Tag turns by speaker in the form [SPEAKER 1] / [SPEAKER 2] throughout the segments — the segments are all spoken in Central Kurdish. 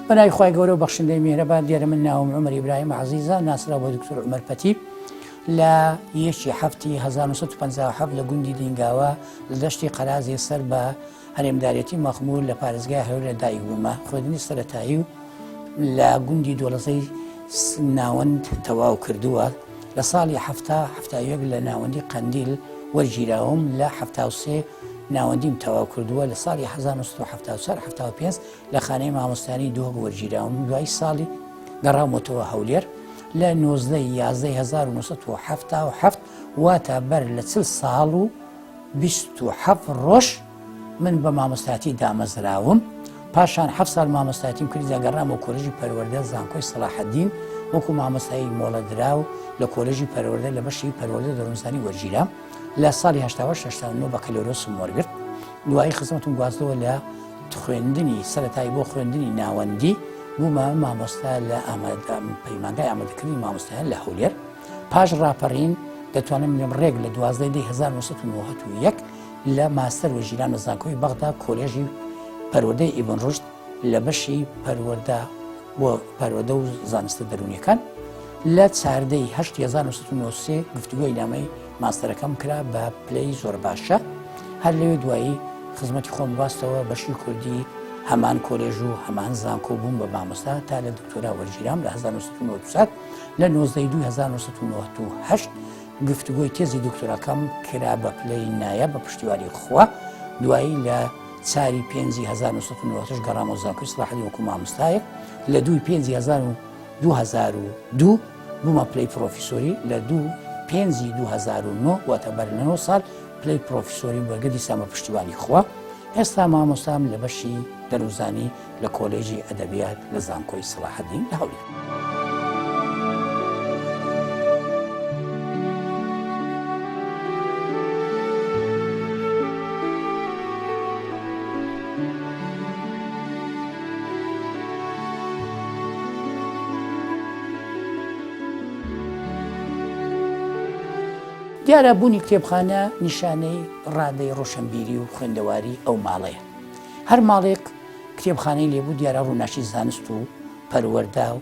[SPEAKER 1] بەناوی خوای گەورە و بەخشندەی میهرەبان دیارە من ناوم عومەر ئیبراهیم عەزیزە ناسراوە بۆ دکتۆر عومەر پەتی لە 1957 لە گوندی لینگاوە لە دەشتی قەرازێ سەر بە هەرێمدارەتی مەخموور لە پارێزگای هەولێر دایک بوومە. خوێندنی سەرەتایی و لە گوندی دۆڵەزەی ناوەند تەواو کردووە. لە ساڵی 1970 لە ناوەندی قەندیل وەرگیراوم لە 1970 ناوەندیم تەواو کردووە. لە ساڵی 1970 لە خانەی مامۆستانی دووەک وەرگیراوم. دوای ساڵی گەڕامەوە هەولێر لە 1970 واتە بەر لە 40 ساڵ و 27 ڕۆژ من بە مامۆستاتی دامەزراوم. پاشان 7 ساڵ مامۆستاتیم کردی گەڕامەوە کۆلێژی پەروەردە زانکۆی سەلاحەدین وەکو مامۆستایی مۆڵەدراو لە کۆلێژی پەروەردە لە بەشی پەروەردە دەروونزانی وەرگیرام. لە ساڵی 1989 بەکەلۆرۆسم وەرگرت. دوایی خزمەتم گواستەوە لە خوێندنی سەرەتایی بۆ خوێندنی ناوەندی بوومە مامۆستا لە پەیمانگای ئامادەکردنی مامۆستایان لە هەولێر. پاش ڕاپەڕین دەتوانم لەم ڕێک لە 12/1991 لە ماستەر وەرگیران لە زانکۆی بەغدا کۆلێژی پەروەردەی ئیبن ڕوشد لە بەشی پەروەردە بۆ پەروەردە و زانستە دەرونیەکان لە چاردەی 1993 گفتوگۆی نامەی ماستەرەکەم کرا بە پلەی زۆر باشە. هەر لەوێ دوایی خزمەتی خۆم گواستەوە بەشی کوردی هەمان کۆلێژ و هەمان زانکۆ بووم بە مامۆستا تا لە دکتۆرا وەرگیرام لە 1990 لە 1998 گفتوگۆی تێزی دکتۆراکەم کرا بە پلەی نایە بە پشتیوانی خوا. دوایی لە چاری 5/1990 گەڕامەوە زانکۆی سەلاحەدین وەکو مامۆستایەک. لە 2/5/2002 بوومە پلەی پرۆفیسۆری. لە 2/5/2009 واتە بەر 9 ساڵ پلەی پرۆفیسۆری وەرگرت دیسان بە پشتیوانی خوا. ئێستا مامۆستام لە بەشی دەروزانی لە کۆلێژی ئەدەبیات لە زانکۆی سەلاحەدین لە هەولێر. دیارە بوونی کتێبخانە نیشانەی ڕادەی ڕۆشنبیری و خوێندەواری ئەو ماڵەیە. هەر ماڵێک کتێبخانەی لێبوو دیارە ڕووناچی زانست و پەروەردە و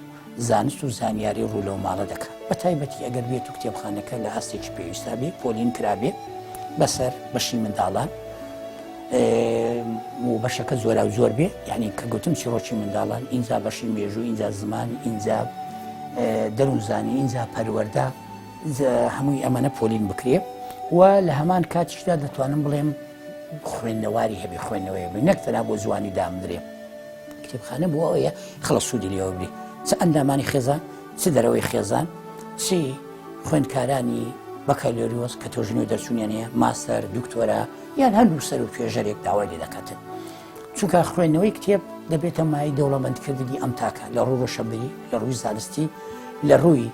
[SPEAKER 1] زانست و زانیاری ڕوو لەو ماڵە دەکات. بە تایبەتی ئەگەر بێت و کتێبخانەکە لە ئاستێکی پێویستە بێ پۆلین کرابێ بەسەر بەشی منداڵان و بەشەکە زۆرا و زۆر بێ، یعنی کە گوتم چیرۆکی منداڵان ئینجا بەشی مێژوو، ئینجا زمان، ئینجا دەروونزانی، ئینجا پەروەردە، هەمووی ئەمانە پۆلین بکرێ و لە هەمان کاتیشدا دەتوانم بڵێم خوێندنەواری هەبێ، خوێندنەوەی بێ، نەک تەنها بۆ جوانی دامدرێ. کتێبخانە بۆ ئەوەیە خەڵک سوودی لێەوە بێ، چ ئەندامانی خێزان، چ دەرەوەی خێزان، چی خوێندکارانی بەکالۆریۆس کە تۆژنەوەی دەرچوونیانەیە، ماستەر، دکتۆرا یان هەردوو سەر و توێژەرێک داوای لێ دەکاتن. چونکە خوێندنەوەی کتێب دەبێتە مای دەوڵەمەندکردنی ئەم تاکە لە ڕووی ڕۆشنبیری، لە ڕووی زانستی، لە ڕووی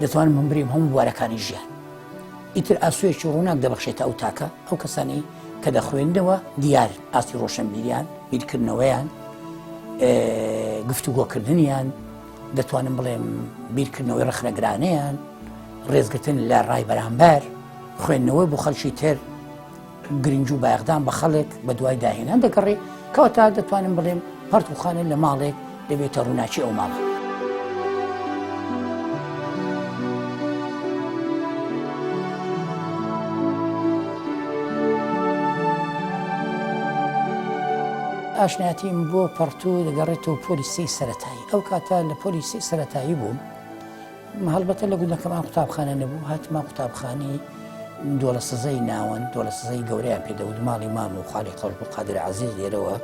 [SPEAKER 1] دەتوانم بمبریم هەموو بوارەکانی ژیان. ئیتر ئاسوویەکی ڕووناک دەبەخشێتە ئەو تاکە ئەو کەسانی کە دەخوێندەوە دیار ئاستی ڕۆشنبیریان، بیرکردنەوەیان، گفتوگۆکردنیان، دەتوانم بڵێم بیرکردنەوەی ڕخنەگرانەیان، ڕێزگرتن لە ڕای بەرامبەر، خوێندنەوەی بۆ خەڵکی تر، گرنگ و بایەخدان بە خەڵک بە دوای داهێنان دەگەڕێ کەواتە دەتوانم بڵێم پەرتوخانە لە ماڵێک دەبێتە ڕووناچی ئەو ماڵە. ئاشنایەتیم بۆ پەرتوو دەگەڕێتەوە پۆلیسی سەرەتایی. ئەو کاتە لە پۆلیسی سەرەتایی بووم، هەڵبەتە لە گوندەکەمان قوتابخانە نەبوو، هاتما قوتابخانەی دۆڵە سزەی ناوەند، دۆڵە سزەی گەورەیان پێدەوت، ماڵی مام و خاڵی قەڵب و قادر عەزیز لێرەوە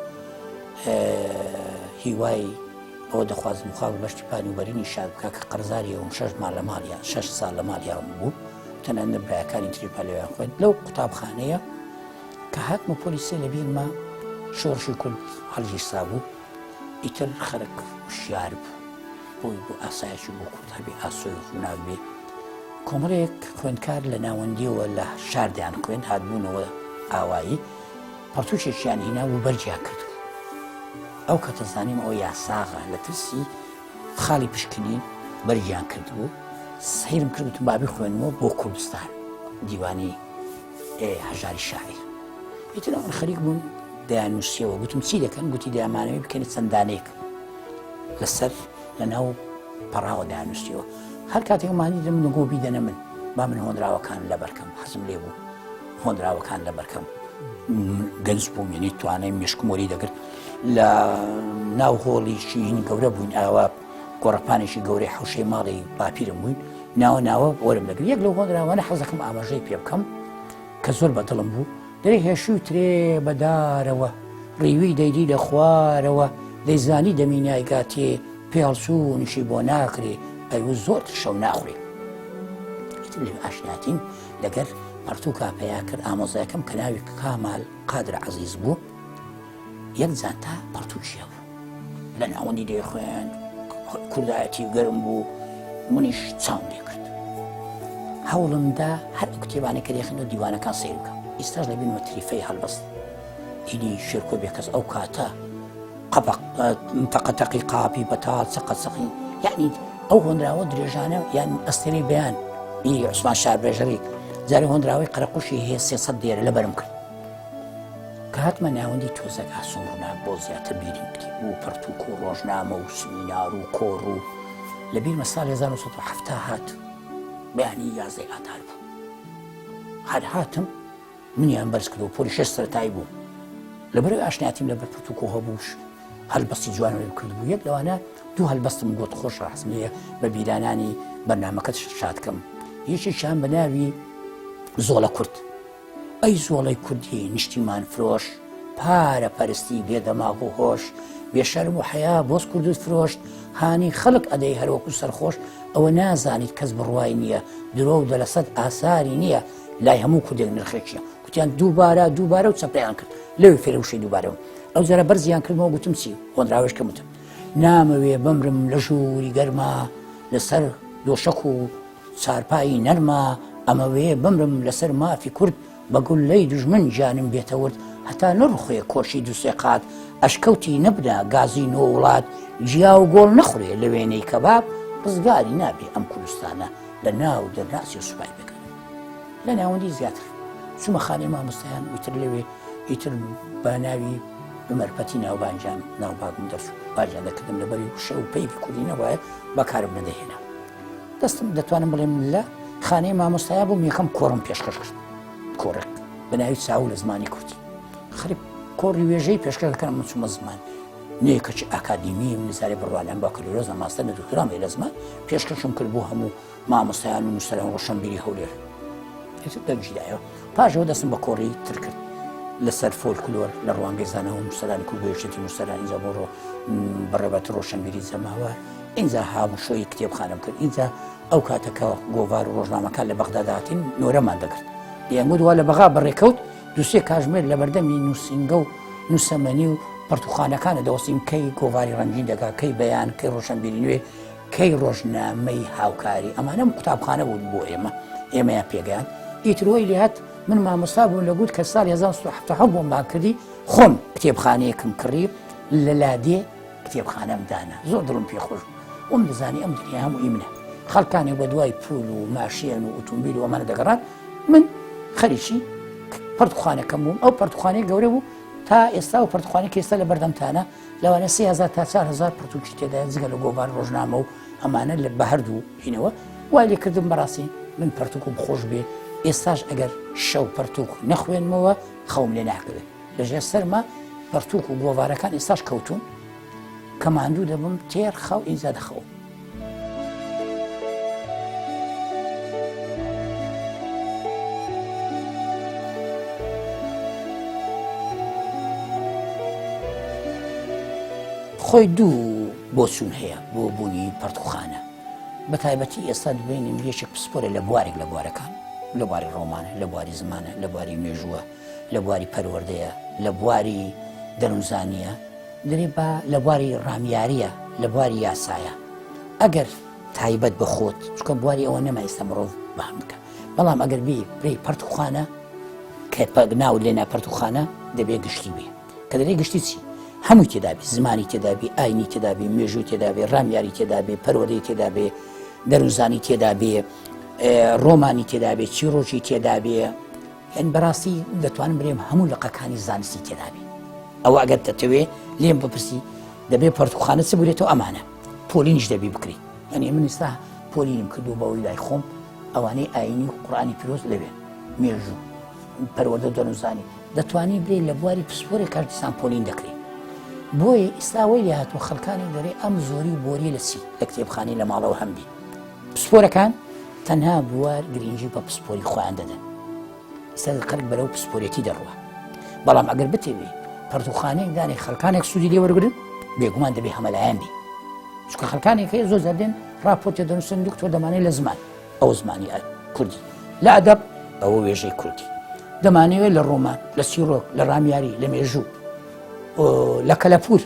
[SPEAKER 1] هیوای ئەوە دەخوازم خوا بە بەشتی پانیوبەرینی شاد بکە کە قەرزاریەوەم 6 ماڵ لە ماڵیان 6 ساڵ لە ماڵیان بوو، تەنانەت برایەکانی تری پەلەویان خوێند لەو قوتابخانەیە کە هاتمە پۆلیسێ لە بیرما شۆڕشی کورد هەڵگیر سابوو. ئیتر خەرک شیار بوو بۆی بۆ ئاسایشی بۆ کورد هەبێ ئاسۆی ڕووناک بێ. کۆمەڵێک خوێندکار لە ناوەندیەوە لە شاردیان خوێن هاتبوونەوە ئاوایی پەرتووشێکیان هینا و بەرجیان کرد. ئەو کە دەزانیم ئەو یاساغا لە ترسی خاڵی پشکنین بەرجیان کردبوو. سەیرم کردوتم بابی خوێنمەوە بۆ کوردستان دیوانی هەژاری شاعیر. ئیتر ئەوان خەریک بوون دەیانووسیەوە، گوتم چی دەکەن؟ گوتی دەیانمانەوێ بکەنێت چەندانەیەک. لەسەر لەناو پەڕاوەدا نووسیەوە هەر کاتێک مانی دەم نگۆبی دەنە من با من هۆنراوەکان لە بەرکەم حەزم لێ بوو هۆنراوەکان لە بەرکەم گەنج بووم یعنی توانای مێشکمۆری دەگرت لە ناو هۆڵیشی گەورە بووین ئاوا گۆڕەپانێکی گەورەی حوشەی ماڵی باپیرم بووین ناوە وەرم دەگرت یەک لەو هۆنراوانە حەزەکەم ئاماژەی پێ بکەم کە زۆر بەدڵم بوو دەرێ هێشوی ترێ بەدارەوە ڕیوی دەیدی لە خوارەوە دەیزانی دەمینایگاتێ پێڵچوونیشی بۆ ناکرێ ئەیوە زۆر شەو ناخورێ لێ ئاشناتیم لەگەر پەرتوو کاپەیا کرد ئامۆزایەکەم کە ناوی کامال قادر عەزیز بوو یەک جانتا پەرتووشیە بوو لە ناوەندی دەیخوێن کوردایەتی گەرم بوو منیش چاوم لێ کرد هەوڵمدا هەر ئەو کتێبانەی کە دەیخێنەوە دیوانەکان سیر بکەم ئێستاش لەبینمە تریفەی هەڵبەست دیدی شێرکۆ بێکەس ئەو کاتە تەقەتەقی قاپی بەتال سەقەسەقی یعنی ئەو هۆنراوە درێژانە یان ئەستێرەی بەیان بیری عوسمان شاربێژەری جارێ هۆنراوەی قەرەقوشی هەیە 300 دیێرە لەبەرم کرد کە هاتمە ناوەندی تۆزەک ئاسوومڕنا بۆ زیاتر بیریم کتێب و پەرتووک و ڕۆژنامە و سمینار و کۆڕ و لە بیرمە ساڵی 1970 هات بەیانی یازدەی ئاتار بوو هەر هاتم منیان بەرز کردەوە پۆلیشە سەرەتایی بوو لەبەرەوەی ئاشنایەتیم لەبەر پەرتووک و هەبووش هەڵبەستی جوانەوەی کرد بوو یەک لەوانە دوو هەڵبەستم گۆت خۆش ڕاستم لێ بە بیرانانی بەرنامەکەت شادکەم یەکێکیان بە ناوی زۆڵە کورد ئەی زۆڵەی کوردی نیشتیمان فرۆش پارە پەرستی بێدەماغ و هۆش بێشەرم و حەیا بۆس کوردت فرۆشت هانی خەڵک ئەدەی هەروەکو سەرخۆش ئەوە نازانیت کەس بڕوای نییە درۆ و دەلەسەد ئاساری نییە لای هەموو کوردێک نرخێکیە گوتیان دووبارە و چەپریان کرد لەوێ فێرەوشەی دووبارەوە ئەو جارە بەرزیان کردمەوە گوتم چی هۆنراوێش کەمتم نامەوێ بمرم لە ژووری گەرما لەسەر دۆشەک و چارپایی نەرما ئەمەوێ بمرم لەسەر مافی کورد بە گولەی دوژمن جانم بێتەورد هەتا نڕخوێ کۆشی دووسێ قات ئەشکەوتی نەبدا گازی نۆ وڵات جیا و گۆڵ نەخورێ لە وێنەی کەباب ڕزگاری نابێ ئەم کوردستانە لە ناو دەرناسی و سوپای بکەن لە ناوەندی زیاتر چوومە خانەی مامۆستایان وتر لەوێ ئیتر بە ناوی بمەرپەتی ناوبانجان ناوباگم دەرچوو باجان دەکردم لەبەری شە و پەیوی کوردی نەوایە بەکارم نەدەهێنا دەستم دەتوانم بڵێم لە خانەی مامۆستایا بووم یەکەم کۆڕم پێشکەش کرد کۆڕێک بە ناوی چاو لە زمانی کوردی خەریب کۆڕی وێژەی پێشکەش دەکەم من چوومە زمان نێکەچی ئاکادیمی نزارێ بڕوانیان با کەلۆرۆزە ماستەر لە دوکتۆرام لە زمان پێشکەشم کرد بۆ هەموو مامۆستایان و نووسەران ڕۆشنبیری هەولێر دەرجیدایەوە پاشەوە دەستم بە کۆڕی تر کرد لەسەر فۆلکلۆر لە ڕوانگەی زانەوە نووسەرانی کوردگەیشتی نووسەرانی زەبۆڕۆ بەڕێبەت ڕۆشنبیری زەماوە اینجا هاموشۆی کتێبخانەم کرد اینجا ئەو کاتەکە گۆڤار و ڕۆژنامەکان لە بەغداداتین نۆرەمان دەکرد دەیانگوت وا لە بەغا بەڕێکەوت دووسێ کاژمێر لە بەردەمی نووسینگە و نووسەمەنی و پەرتوخانەکانە دەوەستیم کەی گۆڤاری ڕەنگین دەکا کەی بەیان کەی ڕۆشنبیری نوێ کەی ڕۆژنامەی هاوکاری ئەمانە قوتابخانە بوون بۆ ئێمەیان پێگەیان ئیترۆی لێهات من مامۆستا بوون لە گوت کە ساڵی 1970 بۆم باکردی خۆم کتێبخانەیەکم کڕی لە لادێ کتێبخانەم دانا زۆر دڵم پێخۆش ئەم دەزانی ئەم دنیا هەمووی منە خەڵکانی بە دوای پول و ماشێن و ئۆتۆمبیل و ئەمانە دەگەڕان من خەریکی پەرتوخانەکەم بووم ئەو پەرتوخانەی گەورە بوو تا ئێستا و پەرتوخانەی کە ئێستا لە بەردەمتانە لەوانە 3000 تا 4000 پەرتوکی تێدا جگە لە گۆڤار ڕۆژنامە و ئەمانە لە بە هەردوو هینەوە وای لێ کردم بەڕاستی من پەرتوکم خۆش بێ ئێستاش ئەگەر شەو پەرتوک نەخوێنمەوە خەوم لێ ناکرێت لەژێر سەرمە پەرتوک و گۆڤارەکان ئێستاش کەوتون کەماندوو دەبم تێر خەو ئینجا دەخەوم خۆی دوو بۆچوون هەیە بۆ بوونی پەرتوخانە بە تایبەتی ئێستا دەبینیم یەکێک پسپۆرە لە بوارێک لە بوارەکان لە بواری ڕۆمانە لە بواری زمانە لە بواری مێژووە لە بواری پەروەردەیە لە بواری دەنوزانیە دەرێ بە لە بواری ڕامیاریە لە بواری یاسایە ئەگەر تایبەت بە خۆت چکە بواری ئەوە نەما ئێستا مرۆڤ بەهم بکە بەڵام ئەگەر بێ پرەی پەرتوخانە کە ناو لێنا پەرتوخانە دەبێ گشتی بێ کە دەرێ گشتی چی هەمووی تێدابێ زمانی تێدابێ ئاینی تێدابێ مێژوو تێدابێ ڕامیاری تێدابێ پەروەردەی تێدابێ دەنوزانی تێدابێ ڕۆمانی تێدابێ چیرۆکی تێدابێ یان بەڕاستی دەتوانم برێم هەموو لەقەکانی زانستی تێدابێ ئەوە ئەگەر دەتەوێ لێم بپرسی دەبێ پەرتوخانە چ بێتەوە ئەمانە پۆلینیش دەبی بکری ئەنی من ئێستا پۆلینیم کردو بەوەی لای خۆم ئەوانەی ئاینی و قورئانی پیرۆز لەوێن مێژوو پەروەردە دەنوزانی دەتوانی بێ لە بواری پسپۆرێک کاردستان پۆلین دەکری بۆیە ئێستاوەی لە هاتووە خەڵکانی دەرێ ئەم زۆری و بۆریە لە چی لە کتێبخانەی لە ماڵەوە هەمبی پسپۆرەکان تەنها بوار گرنگی بە پسپۆری خۆیان دەدەن ئێستا خەڵک بەرەو پسپۆرێتی دەڕوە بەڵام ئەگەر بتێوێ پەرتوخانەیەک دانێ خەڵکانێک سوودی لێ وەرگرن بێگومان دەبێ هەمەلایەن بی چونکە خەڵکانێک هەیە زۆر زەردێن راپۆرتێ دەنووسن دکتۆر دەمانێت لە زمان ئەو زمانی کوردی لە ئەدەب ئەوە وێژەی کوردی دەمانەوێت لە ڕۆمان لە سیرۆک لە ڕامیاری لە مێژوو لە کەلەپور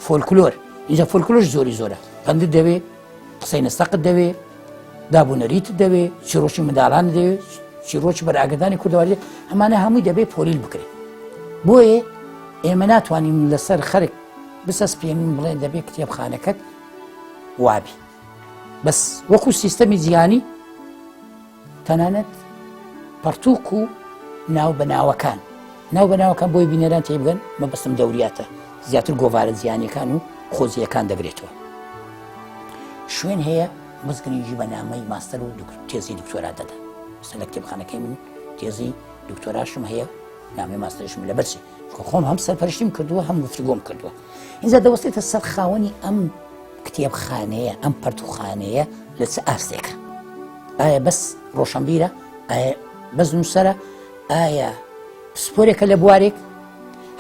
[SPEAKER 1] فۆلکلۆر اینجا فۆلکلۆرش زۆری زۆرە پندت دەوێ قسەی نستەقت دەوێ دابوونەریت دەوێ چیرۆکی منداڵان دەوێ چیرۆکی بەراگەدانی کوردەواری ئەمانە هەمووی دەبێت پۆلیل بکرێت بۆیە ئێمە ناتوانین لەسەر خەرک بسەسپێنین بڵێن دەبێت کتێبخانەکەت وابی بەس وەکو سیستەمی جیهانی تەنانەت پەرتووک و ناو بەناوەکان بۆی بینەران تێبگەن مەبەستم دەوریاتە زیاتر گۆڤارە جیهانیەکان و خۆزیەکان دەگرێتەوە شوێن هەیە مزگرنگی بە نامەی ماستەر و تێزی دکتۆرا دەدەن لە کتێبخانەکەی من تێزی دکتۆراشم هەیە نامەی ماستەرشم لەبەرچی خۆم هەم سەرپەرشتیم کردووە هەم گفتوگۆم کردووە اینجا دەوەستێتە سەر خاوەنی ئەم کتێبخانەیە ئەم پەرتوخانەیە لە چ ئاستێکە ئایا بەس ڕۆشنبیرە ئایا بەس نووسەرە ئایا پسپۆرێکە لە بوارێک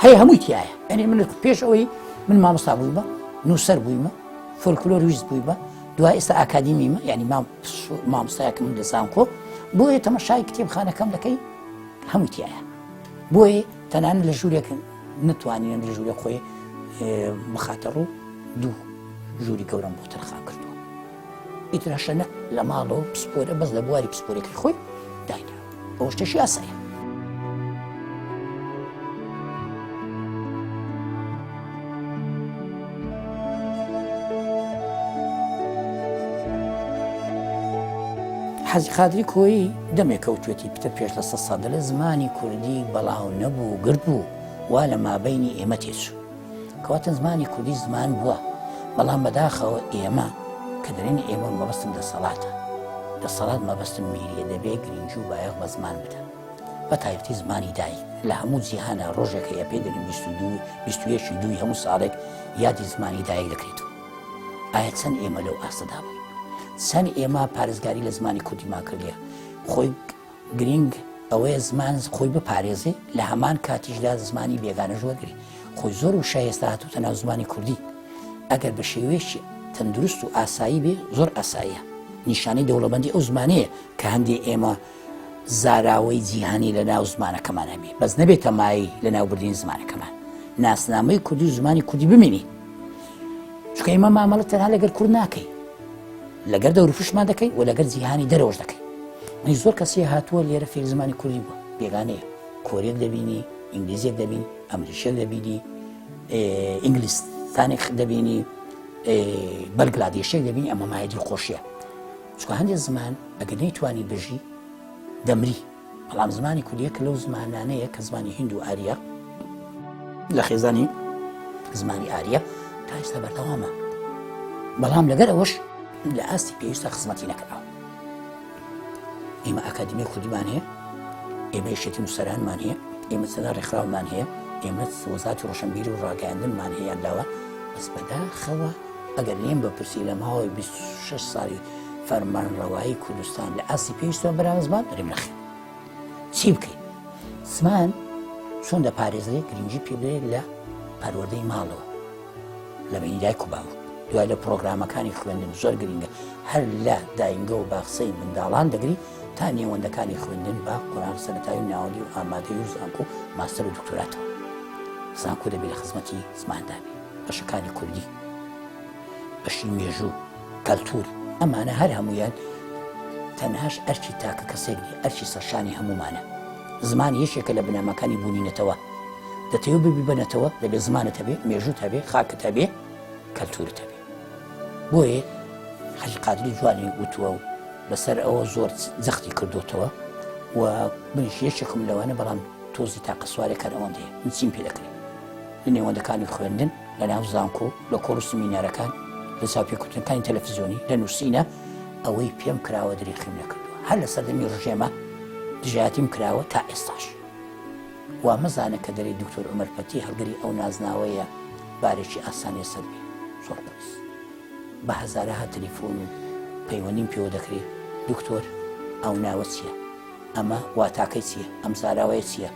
[SPEAKER 1] هەیە هەمووی تایە ئەنی من پێش ئەوەی من مامۆستا بوویمە نووسەر بوویمە فۆلکلۆریست بوویمە دوای ئێستا ئاکادیمیمە یعنی مامۆستایەکە من لە زانکۆ بۆیە تەماشای کتێبخانەکەم دەکەی هەمووی تایە بۆیە تەنانەت لە ژوورێک نتوانین لە ژوورێک خۆی بخاتە ڕوو دوو ژووری گەورم بۆ تەرخان کردووە ئیتراشەنە لە ماڵەوە پسپۆرە بەس لە بواری پسپۆرێکی خۆی داینە ئەوە شتێکی ئاسایە حەزی خادری کۆیی دەمێکەوتوێتی پتە پێش لە 100 ساڵ لە زمانی کوردی بەڵاو نەبوو گرت بوو وا لە مابەینی ئێمە تێچوو کەواتە زمانی کوردی زمان بووە بەڵام بەداخەوە ئێمە کە دەرێن ئێمە مەبەستم دەسەڵاتە دەسەڵات مەبەستم میریە دەبێ گرنگی و بایەغ بە زمان بدەن بە تایبەتی زمانی دایک لە هەموو جیهانە ڕۆژێک هەیە پێ دەرین 22 دوی هەموو ساڵێک یادی زمانی دایک دەکرێتەوە ئایا چەند ئێمە لەو ئاستەدا بووین چەند ئێمە پارێزگاری لە زمانی کوردی ماکردیە خۆی گرنگ ئەوەیە زمان خۆی بپارێزێ لە هەمان کاتیشدا زمانی بێگانەش وەرگری خۆی زۆر و شایستا هاتووتە ناو زمانی کوردی ئەگەر بە شێوەیەکی تەندروست و ئاسایی بێ زۆر ئاساییە نیشانەی دەوڵەمەندی ئەو زمانەیە کە هەندێک ئێمە زاراوەی جیهانی لە ناو زمانەکەمان هەبێ بەس نەبێتە مای لە ناوبردنی زمانەکەمان ناسنامەی کوردی و زمانی کوردی بمێنی چونکە ئێمە مامەڵە تەنها لەگەر کورد ناکەی لەگەر دەوروپشمان دەکەی و لەگەر جیهانی دەرەوەش دەکەی منی زۆر کەسی هاتووە لێرە فێر زمانی کوردی بووە بێگانەیە کۆریەک دەبینی ئینگلیزیەک دەبینی ئەمریشیەک دەبینی ئینگلیستانێک دەبینی بەلگلادێشێک دەبینی ئەمە مای دڵخۆشیە چونکە هەندێک زمان ئەگەر نەیتوانی بژی دەمری بەڵام زمانی کوردیە کە لەو زمانانەیە کە زمانی هیند و ئاریا لە خێزانی زمانی ئاریا تا ئێستا بەردەوامە بەڵام لەگەر ئەوەش لە ئاستی پێویستە خزمەتی نەکراوە ئێمە ئاکادیمی کوردیمان هەیە ئێمە یەکێتی نووسەرانمان هەیە ئێمە چەندە ڕێکخراومان هەیە ئێمە وەزارەتی ڕۆشنبیری و ڕاگەیاندنمان هەیە لاوە بەس بەداخەوە ئەگەر لێم بپرسی لە ماوەی 26 ساڵی فەرمانڕەوایی کوردستان لە ئاستی پێویستەوە بەراورد زمان دەرێم نەخێ چی بکەین زمان چۆن دەپارێزرێ گرنگی پێ بدرێت لە پەروەردەی ماڵەوە لە بینی دایک و باوک دوای لە پرۆگرامەکانی خوێندن زۆر گرنگە هەر لە داینگە و باخسەی منداڵان دەگری تا نێوەندەکانی خوێندن بە قورآن سەرەتایی و ناوەندی و ئامادەی و زانکۆ و ماستەر و دکتۆراتەوە زانکۆ دەبێت لە خزمەتی زماندابێ بەشەکانی کوردی بەشی مێژوو کەلتور ئەمانە هەر هەمویان تەنهاش ئەرکی تاکە کەسێک ئەرکی سەرشانی هەمومانە زمان یەکێکە لە بنامەکانی بوونینەتەوە دەتەوێت ببی بنەتەوە دەبێت زمانت هەبێ مێژووت هەبێ خاکت هەبێ کەلتورت هەبێ بۆیە حەجی قادری جوانی وتووە و لەسەر ئەوە زۆر جەختی کردوتەوە و منیش یەکێکم لەوانە بەڵام تۆزی تاقە سوارێک کار ئەوەندەیە من چیم پێ دەکرێت لە نێوەندەکانی خوێندن لە ناو زانکۆ لە کۆڕ سمینارەکان لە چاوپێکوتنەکانی تەلەڤیزیۆنی لە نووسینە ئەوەی پێم کراوە دەریخیم نەکردووە هەر لە سەردەمی ڕژێمە دژایەتیم کراوە تا ئێستاش وا مەزانە کە دەری دکتۆر عومەر پەتی هەڵگری ئەو نازناوەیە بارێکی ئاسانی سەربی زۆر قرس بە هەزارەها تەلیفۆن و پەیوەندیم پێوە دەکرێت دکتۆر ئەو ناوە چییە ئەمە واتاکەی چییە ئەم زاراوەیە چییە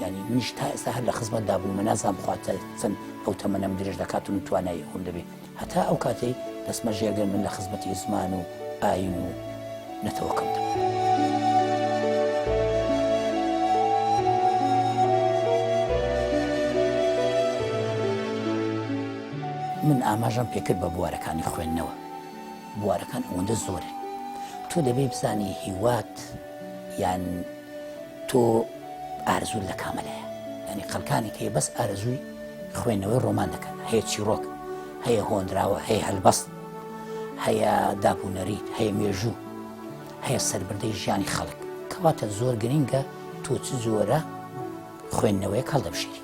[SPEAKER 1] ینی منیش تا ئێستا هەر لە خزمەتدا بوومە نازانم خواتە چەند ئەو تەمەنەم درێژ دەکات و توانایی ئەوم دەبێت هەتا ئەو کاتەی دەستمە ژێرگەن من لە خزمەتی زمان و ئاین و نەتەوەکەم دەبێت من ئاماژەم پێکرد بە بوارەکانی خوێندنەوە بوارەکان ئەوەندە زۆرن تۆ دەبێ بزانی هیوات یان تۆ ئارزوو لە کامەلەیە ینی خەڵکانی کە بەس ئارزووی خوێندنەوەی ڕۆمان دەکەن هەیە چیرۆک هەیە هۆندراوە هەیە هەلبەست هەیە دابوونەریت هەیە مێژوو هەیە سەربردەی ژیانی خەڵک کەواتە زۆر گرینگە تۆ چ جۆرە خوێندنەوەی کاڵ دەبشێری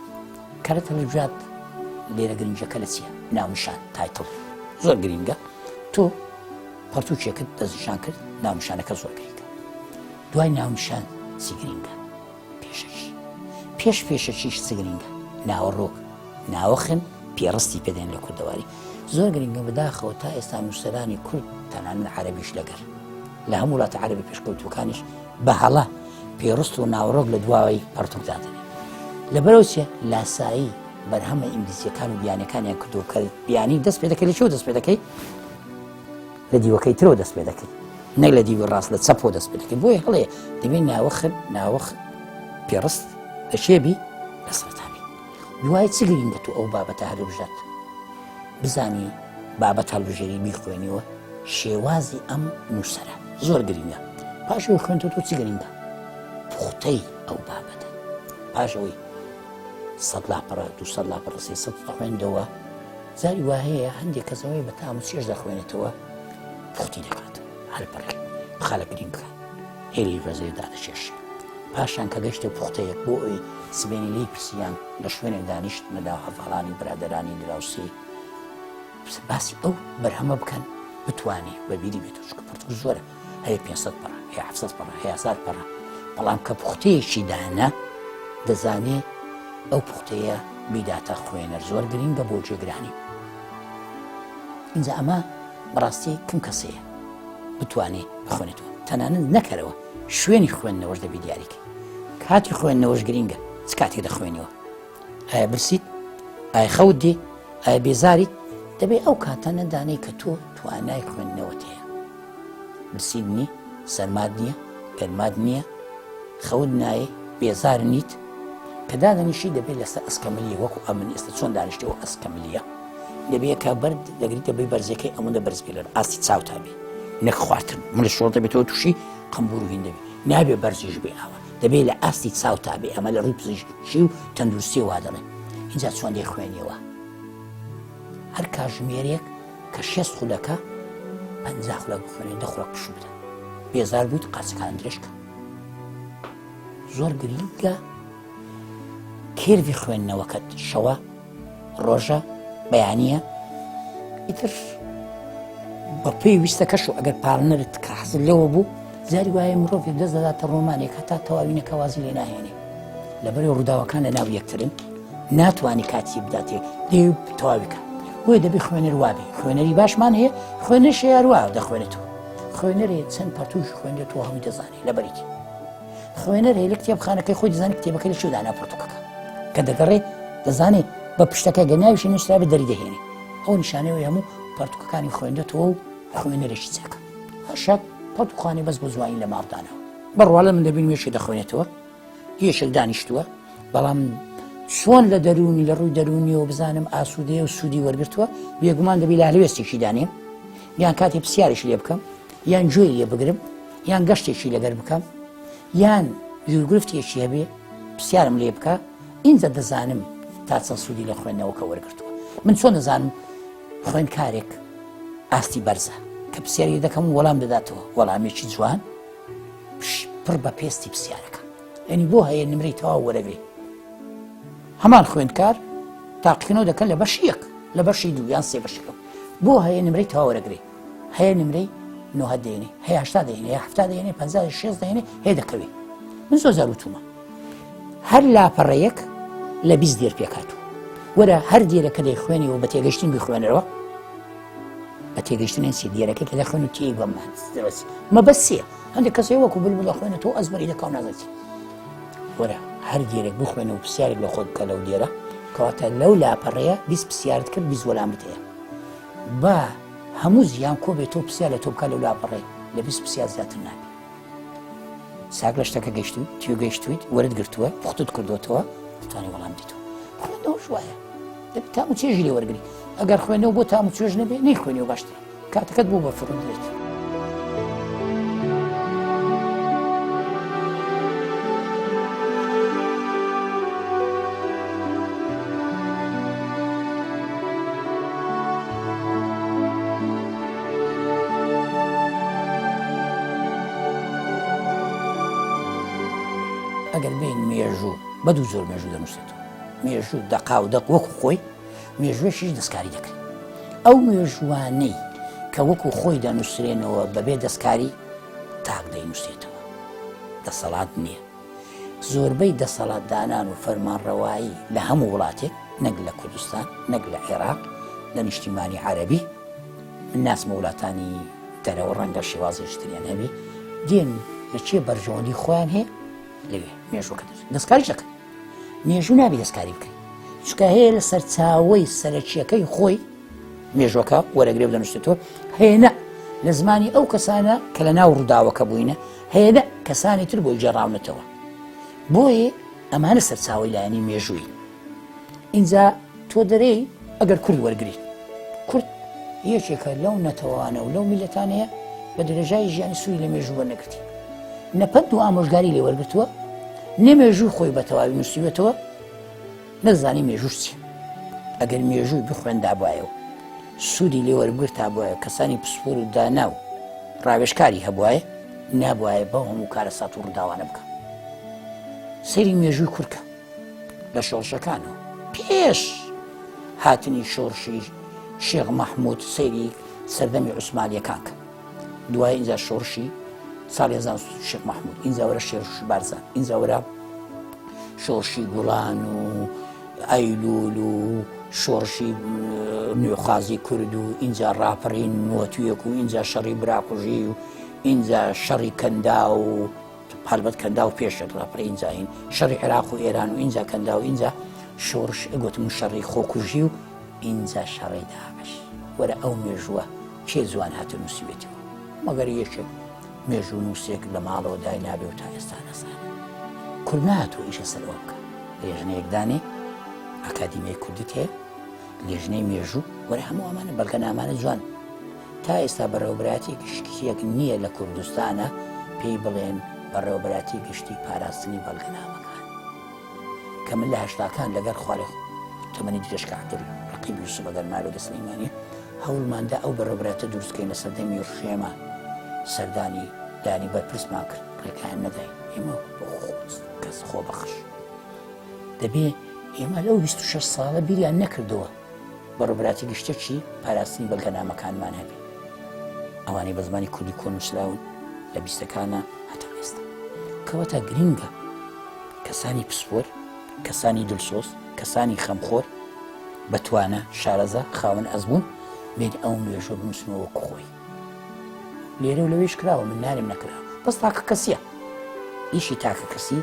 [SPEAKER 1] کارە تەلەڤیزیۆن لێرە گرنگەکە لە چییە ناونیشان تایتڵ زۆر گرینگە تۆ پەرتووکێکت دەستنیشان کرد ناونیشانەکە زۆر گرینگە دوای ناونیشان چی گرینگە پێشەکی پێشەکیش چ گرینگە ناوەڕۆک ناوەخن پێڕستی پێدەین لە کوردەواری زۆر گرینگە بەداخەوە تا ئێستا نووسەرانی کورد تەنانەت عەرەبیش لەگەر لە هەموو وڵاتە عەرەبی پێشکەوتووەکانیش بەهەڵە پێڕست و ناوەڕۆک لە دواوەی پەرتووکدا دەنێن لەبەرەوە چیە لاسایی بەرهەمە ئینگلیزیەکان و بیانەکانیان کردو کە بیانی دەست پێ دەکەی لە چێوە دەست پێ دەکەی لە دیوەکەی ترەوە دەست پێ دەکەی نەک لە دیوی ڕاست لە چەپۆ دەست پێ دەکەی بۆیە هەڵەیە دەبێت ناوەخت پێڕست لە شێبی لە سەرتابی دوای چ گرینگە تو ئەو بابەتە هەڵبژات بزانی بابەت هەڵبژێری بیخوێنیوە شێوازی ئەم نووسەرە زۆر گرینگە پاشەوەی خوێنتەوە تۆ چ گرینگە پوختەی ئەو بابەتە پاشەوەی 100% 200% 300 خوێندەوە زاری وا هەیە هەندێک کەسەوەی بە تام و چێژ دەخوێنێتەوە پوختی دەکات هەرپەڕێک خاڵە گرین بکات هێلی ڕێزەی دادەچێش پاشان کە گەشتە پوختەیەک بۆ ئەوی سبێنی لی پرسیان لە شوێنێک دانیشت نەداو هەڤاڵانی برادەرانی دراوسی باسی ئەو بەرهەمە بکەن بتوانێ بەبیری بێت چکە پرتوک زۆرە هەیە 500 پەڕە هەیە 700 پەڕە هەیە 1000 پەڕە بەڵام کە پوختەیەکی دانا دەزانێ ئەو پوختەیە بیداتە خوێنەر زۆر گرینگە بۆ جێگرانی اینجا ئەمە بەڕاستی کەم کەسەیە بتوانێ بخوێنێتەوە تەنانەت نەکەرەوە شوێنی خوێندنەوەش دەبی دیاریکە کاتی خوێندنەوەش گرینگە چ کاتێک دەخوێنیەوە ئایا برسیت ئایا خەوت دێ ئایا بێزاریت دەبێت ئەو کاتە نەدانەی کە تۆ توانای خوێندنەوەت هەیە برسیت نی سەرماد نییە گەرماد نییە خەوت نایە بێزار نیت کە دادەنیشی دەبێت لەسەر ئەسکەمەلیە وەکو ئەمن ئێستا چۆن دانیشتەوە ئەسکەمەلیە دەبێت کە بەرد دەگریت دەبێت بەرزەکەی ئەمەندە بەرز بێت لە ئاستی چاوتا بێ نەک خواردن من لە شۆڕ دەبێتەوە تووشی قەمبوور و هین دەبێت نابێ بەرزیش بێ ئاوە دەبێت لە ئاستی چاوتا بێ ئەمە لە ڕووی پزیشکی و تەندروستی وا دەڵێن اینجا چۆن دەیخوێنیەوە هەر کاتژمێرێک کە 6 خولەکە 50 خولەک بخوێنێ 10 خولەک پشت بدەن بێزار بوویت قاچەکان درێژکە زۆر گرینگە کێروی خوێندنەوەکەت شەوە ڕۆژە بەیانیە ئیتر بە پێی ویستەکەش و ئەگەر پاڵنەرت کە حەزت لەوە بوو زاری وایە مرۆڤی دەست دەداتە ڕۆمانێک هەتا تەواوینەکە وازی لێ ناهێنێ لەبەرەوە ڕووداوەکان لە ناو یەکترن ناتوانانی کاتی بداتێ دێ تەواویکە بۆیە دەبێ خوێنەر وابێ خوێنەری باشمان هەیە خوێنەر شێیاروە دەخوێنێتەوە خوێنەرێ چەند پەرتوش خوێنێتەوە هەمووی دەزانێت لەبەریتی خوێنەر هەیە لە کتێبخانەکەی خۆی دەزانێت کتێبەکەی لە شێودانا پەرتوکەکە کە دەگەڕێ دەزانێت بە پشتەکە گەناویشی نووسرا بە دەری دەهێنێ ئەو نیشانەوەی هەموو پەرتوکەکانی خوێندێتەوە و خوێنەرێکی چاکە هەشک پەرتوخانەی بەس بۆ زوانی لە ماڵدانەوە بڕواڵە من دەبین وێشی دەخوێنێتەوە یەشێک دانیشتووە بەڵام چۆن لە دەرونی لە ڕووی دەرونیەوە بزانم ئاسوودەیە و سوودی وەرگرتووە بێگومان دەبی لە هەلوێستێکی دانێم یان کاتی پرسیارێکی لێ بکەم یان گوێی لێ بگرم یان گەشتێکی لەگەر بکەم یان ژوورگرفتێکی هەبێ پرسیارم لێ بکە اینجا دەزانم تا چەند سوودی لە خوێندنەوەکە وەرگرتووە من چۆن دەزانم خوێندکارێک ئاستی بەرزە کە پرسیاری دەکەم و وەڵام دەداتەوە وەڵامێکی جوان پڕ بە پێستی پرسیارەکە یعنی بۆ هەیە نمرەی تەواو وەرەگرێ هەمان خوێندکار تاقیکردنەوە دەکەن لە بەش یەک لە بەشی دوو یان سێ بەشەکەم بۆ هەیە نمرەی تەواوەرەگرێ هەیە نمرەی 9 دێنێ هەیە 80 دێنێ 70 دێنێ 50 60 دێنێ هەیە دەکەوێ من زۆر وتومە هەر لاپەڕەیەک لە 20 دێر پێکاتوە وەرە هەر دیێرەکە دەیخوێنی و بە تێگەشتن بخوێنەوە بە تێگەشتنیان سێ دیێرەکە کە دەخوێن و تێی بەمەست مەبەست سێ هەندێک کەسێ وەکو بلبڵ دەخوێنێتەوە ئەزمەری دەکاو نازەتی وەرە هەر دیێرێک بخوێنە و پرسیارێک لە خۆت بکە لەو دیێرە کەواتە لەو لاپەڕەیە 20 پرسیارت کرد 20 وەلامت هەیە با هەموو زیان کۆ بێتەوە پرسیار لە تۆ بکە لەو لاپەڕێ لە 20 پرسیار زیاتر نابێت ساک لە شتەکە گەیشتویت تیۆ گەیشتویت وەرت گرتووە پوختت کردوتەوە دەتوانێت وەڵام دیتەوە خوێندنەوەش وایە دەبێت تام و چێژی لێ وەرگری ئەگەر خوێندنەوە بۆ تام و چێژ نەبێ نەیخوێنیەوە باشترە کاتەکەت بۆ بەفڕۆ درێت ئەگەر بین مێژوو بە دوو زۆر مێژوو دەنووسێتەوە مێژوو دەقا و دەق وەکو خۆی مێژوێشیش دەستکاری دەکرێت ئەو مێژوانەی کە وەکو خۆی دەنووسرێنەوە بەبێ دەستکاری تاک دەینووسێتەوە دەسەڵات نییە زۆربەی دەسەڵاتدانان و فەرمانڕەوایی لە هەموو وڵاتێک نەک لە کوردستان نەک لە عێراق لە نیشتیمانی عەرەبی من ناسمە وڵاتانی دەرەوە ڕەنگە شێوازیشتریان هەبێ دێن لە چێ بەرژەوەندی خۆیان هەیە لەوێ مێژوەکە دەستکاریش دەکەن مێژوو نابێ دەستکاری بکەین چکە هەیە لە سەرچاوەی سەرەکیەکەی خۆی مێژوەکە وەرەگرێ دەنووسێتەوە هەیە لە زمانی ئەو کەسانە کە لە ناو ڕووداوەکە بووینە هەیە کەسانی تر بۆی جێڕاونەتەوە بۆیە ئەمانە سەرچاوی لایەنی مێژووی ئینجا تۆ دەرەی ئەگەر کورد وەرگریت کورد یەکێکە لەو نەتەوانە و لەو میلەتانەیە بە دەرەژای ژیانی سووی لە مێژوو وەرنەگرتی نەپەند و ئامۆژگاری لێ وەرگرتووە نەمێژوو خۆی بە تەواوی نووسیوێتەوە نەزانی مێژوو چی ئەگەر مێژووی بخوێندا بواایەوە سوودی لێ وەرگرتا بواە کەسانی پسپۆر و دانا و ڕاوێژکاری هەبواە نابواە بە هەموو کارە سات و ڕووداوانە بکە سەیری مێژووی کورکە لە شۆڕشەکانەوە پێش هاتنی شۆڕشی شێخ مەحموود سەیری سەردەمی عوسمانیەکان کە دوای ئینجا شۆڕشی ساڵی 1000 شێخ مەحموود ئینجاوەرە شێرشی بارزان ئینجاوەرە شۆڕشی گوڵان و ئەیلول و شۆڕشی نوێخوازی کورد و ئینجا ڕاپەڕین نوەتویەک و ئینجا شەڕی براکوژی و ئینجا شەڕی کەندا و هەلبەت کەندا و پێشە ڕاپەڕی ئینجاین شەڕی عێراق و ئێران و ئینجا کەندا و ئینجا شۆڕش ئەگوتم شەڕی خۆکوژی و ئینجا شەڕی داعش وەرە ئەو مێژووە کێ جوان هاتە نووسیوێتەوە مەگەر یەکێک مێژوو نووسێک لە ماڵەوە دای نابێ و تا ئێستا نەزانێت کورد نهاتوە ئیشە سەرەوە بکە لێژنەیەکدانێ ئەکادیمیای کوردیت هەیە لێژنەی مێژوو وەرە هەموو ئەمانە بەڵگەنامانە جوان تا ئێستا بەڕێوەبەراتی گشتیەک نییە لە کوردستانە پێی بڵێن بەڕێوەبەراتی گشتی پاراستنی بەڵگەنامەکان کە من لە هەشتاکان لەگەر خوارێ تەمەنی درێژکە عەبدوڵ ڕەقیب یوسوف ئەگەرمالۆگە سلەیمانی هەوڵماندا ئەو بەڕێوەبەراتە دروستکەین لە سەردەمی ڕژێمە سەردانی دانی بەرپرسمان کرد ڕێکیان نەداین ئێمە کەس خۆ بەخش دەبێ ئێمە لەو 26 ساڵە بیریان نەکردەوە بەڕێوەبەراتی گشتە چی پاراستنی بەڵگەنامەکانمان هەبێ ئەوانەی بە زمانی کوردی کۆنووسراون لە بیستەکانە هەتا ئێستا کەواتە گرینگە کەسانی پسپۆر کەسانی دڵسۆز کەسانی خەمخۆر بەتوانە شارەزە خاوەن ئەزموون بێن ئەو مێژوە بنووسنەوە وەکو خۆی لێرە و لەوێش کراوە من نارێم نەکراوە بەس تاکە کەسیە ئیشی تاکە کەسی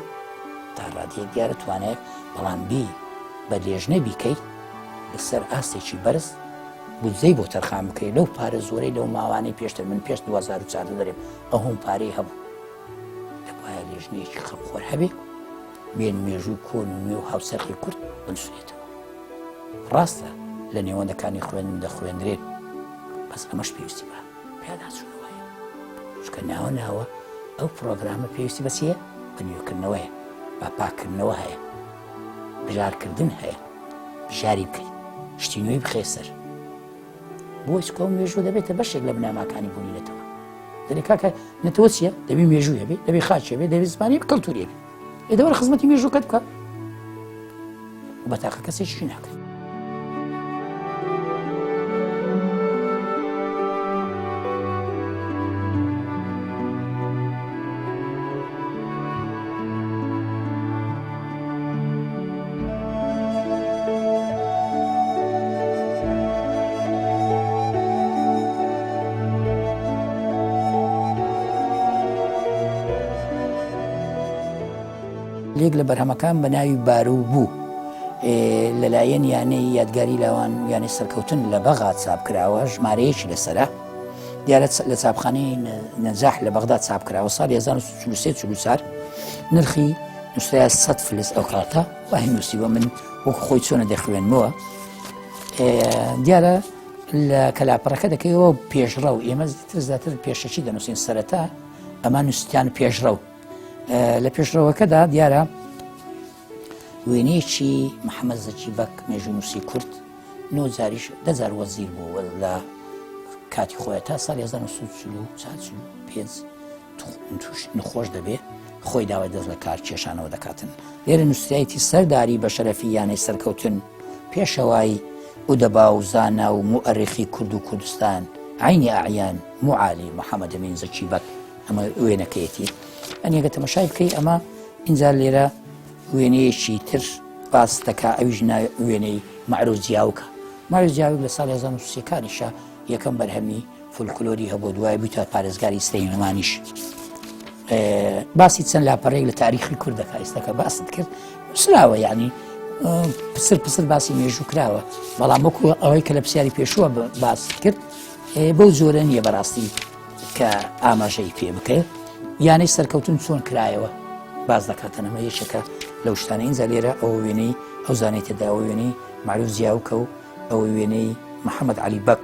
[SPEAKER 1] تا ڕادیە دیارە توانێت بەڵام بی بە لێژنە بیکەیت لەسەر ئاستێکی بەرز بودجەی بۆ تەرخان بکەیت لەو پارە زۆرەی لەو ماوانەی پێشتر من پێش 2014 دەرێم ئەو هەم پارەی هەبوو دەبایە لێژنەیەکی خەمخۆر هەبێ بێن مێژوو کۆن و نوێ و هاوسەرخی کورد بنووسێتەوە ڕاستە لە نێوەندەکانی خوێندن دەخوێندرێت بەس ئەمەش پێویستی بە پیاداچوونەوەیە چکە ناوە ئەو پرۆگرامە پێویستی بەچیە بنوێکردنەوەیە با پاکردنەوە هەیە بژارکردن هەیە بژاری بکەیت شتی نوێی بخێ سەر بۆ چکە ئەو مێژوو دەبێتە بەشێک لە بناماکانی بوونیێتەوە دەبێ کاکە نەتەوە چییە دەبێ مێژوویە بێ دەبێ خاچێ بێ دەبێ زمانی کەڵتوریە بێ ئێدەوەرە خزمەتی مێژووکەت بکە و بە تاقە کەسێکی ناکرێت یەک لە بەرهەمەکان بە ناوی بارو بوو لەلایەن یانەی یادگاری لاوان یانی سەرکەوتن لە بەغا چاپ کراوە ژمارەیەکی لەسرە دیارە لە چاپخانەی نەجاح لە بەغدا چاپ کراوە ساڵی 1940 نرخی نووسراە 100 فلس ئەو کاتە وای نووسیوە من وەکو خۆی چۆنە دەخوێنمەوە دیارە لە کەلاپەڕەکە دەکەیەوە پێشڕە و ئێمە زیاتر پێشەکی دەنووسین سەرەتا ئەمان نووسیان پێشڕە و لە پێشڕەوەکەدا دیارە وێنەیەکی محەممەد زەکی بەک مێژووی نووسی کورد 9,000 وەزیر بوو لە کاتی خۆیان تا ساڵ 1945 نخۆش دەبێت خۆی داوای دەست لە کار کێشانەوە دەکاتن لێرە نووسایەتی سەرداری بە شەرەفی یانەی سەرکەوتن پێشەوای ئودەبا و زانا و موئەرریخی کورد و کوردستان عینی ئاعیان معالی محەممەد ئەمین زەکی بەک ئەمە وێنەکەیەتی ئەنیگە تەماشای بکەی ئەمە ئینجا لێرە وێنەیەکی تر باس دەکا ئەویش وێنەی معروزیاوکە معروزیاوک لە ساڵ 1930کانیشە یەکەم بەرهەمی فولکلۆری هەبوو دوای بوویتە پارێزگاری سلەیمانیش باسی چەند لاپەڕەیەک لە تاریخی کوردەکە ئێستاکە باست کرد سلاوە یعنی پسر باسی مێژوو کراوە بەڵام وەکو ئەوەی کە لە پرسیاری پێشووە باست کرد بەو زۆرە نییە بەڕاستی کە ئاماژەی پێ بکەێت یانەی سەرکەوتن چۆن کرایەوە باز دەکاتەنەمە یەکێکە لەو شتانە ئینجا لێرە ئەو وێنەی ئەو زانێت تێدا ئەو وێنەی معروف زیاوکە و ئەو وێنەی محەممەد عەلی بەک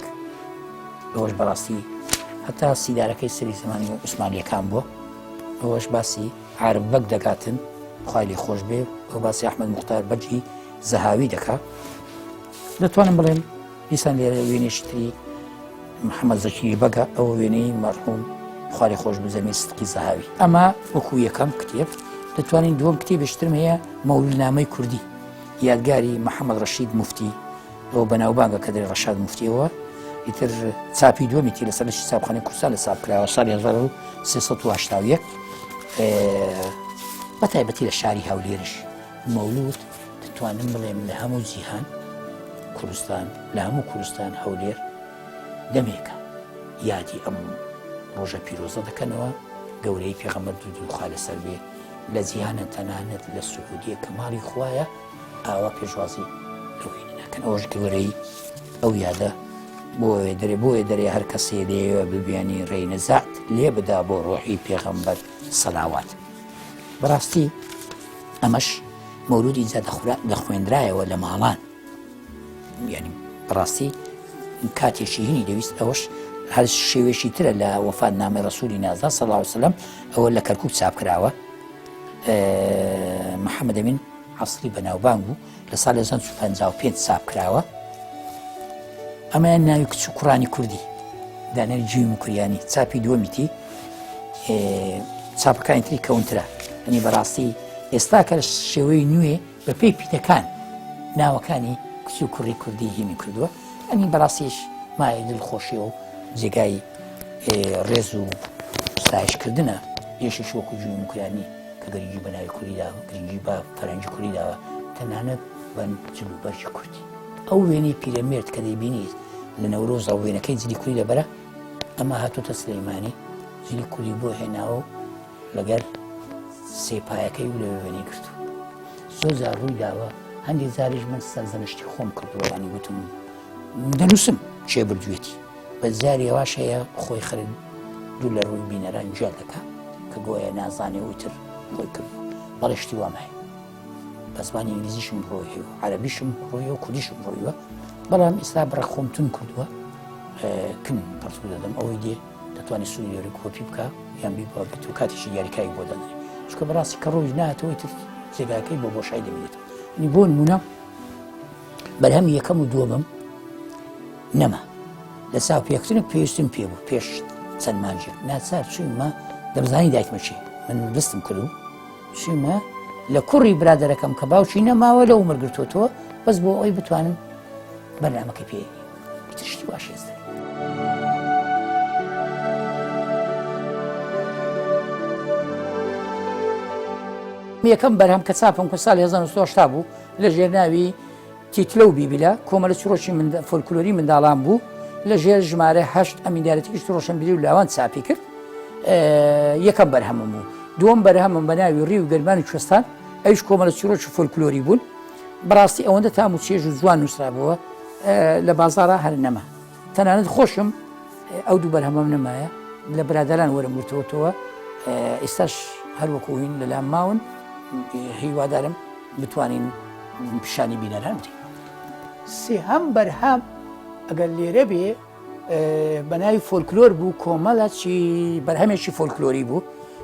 [SPEAKER 1] ئەوەش بەڕاستی هەتا سیدارەکەی سەری زمانی عوسمانیەکان بووە ئەوەش باسی عارف بەک دەکاتن خوای لێ خۆش بێ ئەو باسی ئەحمەد موختار بەرجی زەهاوی دەکات دەتوانم بڵێم دیسان لێرە وێنێکی تری محەممەد زەکی بەکە ئەو وێنەی مەرحوم خوای خۆش بزەمی ستقی زەهاوی ئەمە وەکو یەکەم کتێب دەتوانین دووەم کتێبێشترم هەیە مەولودنامەی کوردی یادگاری محەممەد ڕەشید موفتی ئەو بەناوبانگە کە دەری ڕەشاد موفتیەوە ئیتر چاپی دووەمیتی لە سەرشی چاپخانەی کوردستان لە چاپ کراوە ساڵی 1381 بەتایبەتی لە شاری هەولێرش مەولود دەتوانم بڵێم لە هەموو جیهان کوردستان لە هەموو کوردستان هەولێر دەمێکە یادی ئەم ڕۆژە پیرۆزە دەکەنەوە گەورەی پێغەمبەر دوودخوا لەسەر بێ لە جیهانە تەنانەت لە سعودیە کە ماڵی خوایە ئاوا پێشوازی لەوێنە ناکەن ئەوەش گەورەی ئەو یادە بۆیە دەرێ هەر کەسێ لێوە ببیانی ڕێی نەزات لێ بدا بۆ ڕۆحی پێغەمبەر سەلاوات بەڕاستی ئەمەش مەولودی جا دەخوێنرایەوە لە ماڵان یعنی بەڕاستی کاتێکی هینی دەویست ئەوەش هەر شێوێشی ترە لە وەفات نامەی ڕەسوولی نازا صلی الله علیه وسلم ئەوە لە کەرکووک چاپ کراوە محەممەد ئەمین عەسری بەناوبانگ بوو لە ساڵی 1955 چاپ کراوە ئەمەیان ناوی کچ و کوڕانی کوردی دانەری جیوی کوریانی چاپی دووەمیتی چاپەکانی تری کەونترە ئەنی بەڕاستی ئێستا کە شێوەی نوێ بە پێی پیتەکان ناوەکانی کچ و کوڕی کوردی هیمی کردووە ئەنی بەڕاستیش مای دڵخۆشی و جێگای ڕێز و ستایشکردنە یەشیش وەکو جووی کوریانی کە گەرنگی بە ناوی کوریداوە گرنگی بە فەرەنجی کوریداوە تەنانەت بە جلوبەرجی کوردی ئەو وێنەی پیرەمێرد کە دەیبینیت لە نەورۆزە وێنەکەی جلی کوری دەبەرە ئەمە هاتوتە سلەیمانی جلی کوری بۆ هێناوە لەگەر سێپایەکەی و لە وێنەی گرتو زۆر جار ڕووی داوە هەندێک جاریش من سەرزەنشتی خۆم کردووەوانی گوتم دەنووسم چێ بردوێتی بە جاری ئەواش هەیە خۆی خرد دوو لە ڕووی بینەران جیا دەکا کە گۆیە نازانێ وتر خۆی کردو بەڵێشتی وام هەیە بە زمانی ئینگلیزیشم ڕۆیەوە عەرەبیشم ڕۆیەوە کوردیشم ڕۆیوە بەڵام ئێستا بڕە خۆمتون کردووە کم پەرتوو دەدەم ئەوەی دێ دەتوانێت سوودی لێرە کۆپی بکە یان بی بۆ کاتیشی دیاریکاری بۆ دەدەێت چونکە بەڕاستی کە ڕۆژ نهاتەوەی تر جێگاکەی بۆ بۆشای دەبێتەوە نی بۆ نمونە بەرهەمی یەکەم و دووەمم نەما لە چاو پێکردنێک پێویستیم پێ بوو پێش چەند مانجێک ناچار چوویمە دەبزانی دایکمە چێ من دەستم کردو چوویمە لە کوڕی برادەرەکەم کە باوکی نەماوە لە عومر گرتوتەوە بەس بۆ ئەوی بتوانم بەرنامەکەی پێ تشتی باش هێزدە یەکەم بەرهەم کە چاپم کە ساڵی 1970 بوو لە ژێرناوی تیتلە و بیبیلە کۆمەلە چڕۆکی فۆلکلۆری منداڵان بوو لە ژێر ژمارە 8 ئەمیندارەتێکی ڕۆشنبیری و لاوان چاپی کرد یەکەم بەرهەمم بوو دووەم بەرهەمم بە ناوی ڕی و گەرمانی کوێستان ئەوش کۆمەڵە چیرۆکی فۆلکلۆری بوون بەڕاستی ئەوەندە تام و چێژ و جوان نووسرابەوە لە بازاڕا هەر نەما تەنانەت خۆشم ئەو دوو بەرهەمەم نەمایە لە برادران وەرم وتەوە ئێستاش هەروەکوین لەلام ماون هیوادارم بتوانین پیشانی بینەران بدەین. سێهەم بەرهەم ئەگەر لێرە بێ بەناوی فۆلکلۆر بوو کۆمەڵەی بەرهەمێکی فۆلکلۆری بوو